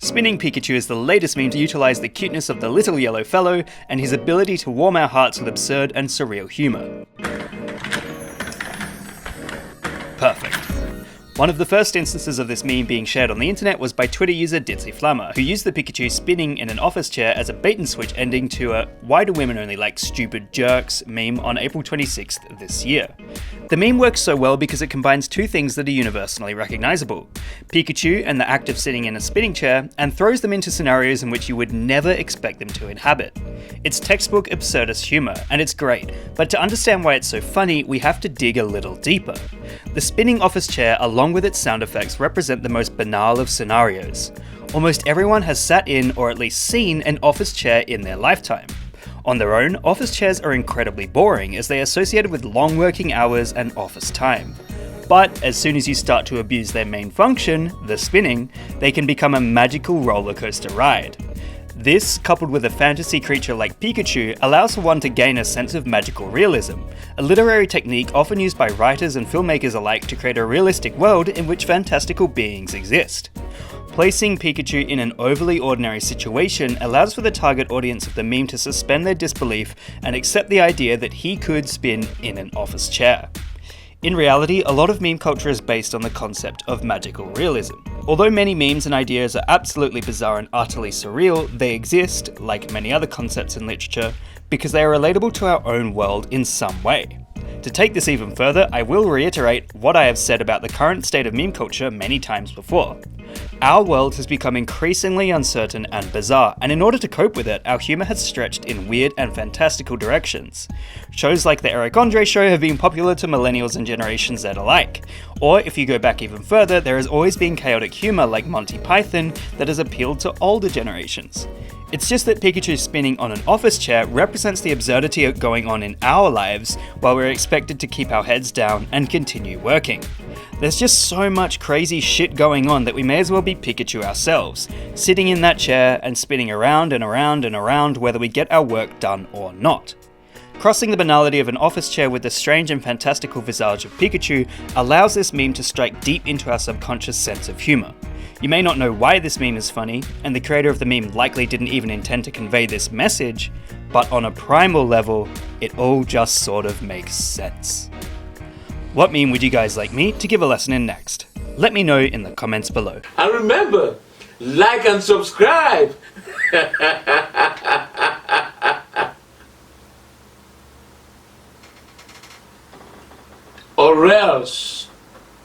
Spinning Pikachu is the latest meme to utilize the cuteness of the little yellow fellow and his ability to warm our hearts with absurd and surreal humor. Perfect. One of the first instances of this meme being shared on the internet was by Twitter user DitsyFlammer, who used the Pikachu spinning in an office chair as a bait and switch ending to a "why do women only like stupid jerks" meme on April 26th this year. The meme works so well because it combines two things that are universally recognizable: Pikachu and the act of sitting in a spinning chair, and throws them into scenarios in which you would never expect them to inhabit. It's textbook absurdist humor, and it's great, but to understand why it's so funny, we have to dig a little deeper. The spinning office chair, along with its sound effects, represent the most banal of scenarios. Almost everyone has sat in, or at least seen, an office chair in their lifetime. On their own, office chairs are incredibly boring as they are associated with long working hours and office time. But as soon as you start to abuse their main function, the spinning, they can become a magical roller coaster ride. This, coupled with a fantasy creature like Pikachu, allows for one to gain a sense of magical realism, a literary technique often used by writers and filmmakers alike to create a realistic world in which fantastical beings exist. Placing Pikachu in an overly ordinary situation allows for the target audience of the meme to suspend their disbelief and accept the idea that he could spin in an office chair. In reality, a lot of meme culture is based on the concept of magical realism. Although many memes and ideas are absolutely bizarre and utterly surreal, they exist, like many other concepts in literature, because they are relatable to our own world in some way. To take this even further, I will reiterate what I have said about the current state of meme culture many times before. Our world has become increasingly uncertain and bizarre, and in order to cope with it, our humour has stretched in weird and fantastical directions. Shows like The Eric Andre Show have been popular to millennials and Generation Z alike. Or if you go back even further, there has always been chaotic humour like Monty Python that has appealed to older generations. It's just that Pikachu spinning on an office chair represents the absurdity going on in our lives while we're expected to keep our heads down and continue working. There's just so much crazy shit going on that we may as well be Pikachu ourselves, sitting in that chair and spinning around and around and around whether we get our work done or not. Crossing the banality of an office chair with the strange and fantastical visage of Pikachu allows this meme to strike deep into our subconscious sense of humour. You may not know why this meme is funny, and the creator of the meme likely didn't even intend to convey this message, but on a primal level, it all just sort of makes sense. What meme would you guys like me to give a lesson in next? Let me know in the comments below. And remember, like and subscribe! Or else.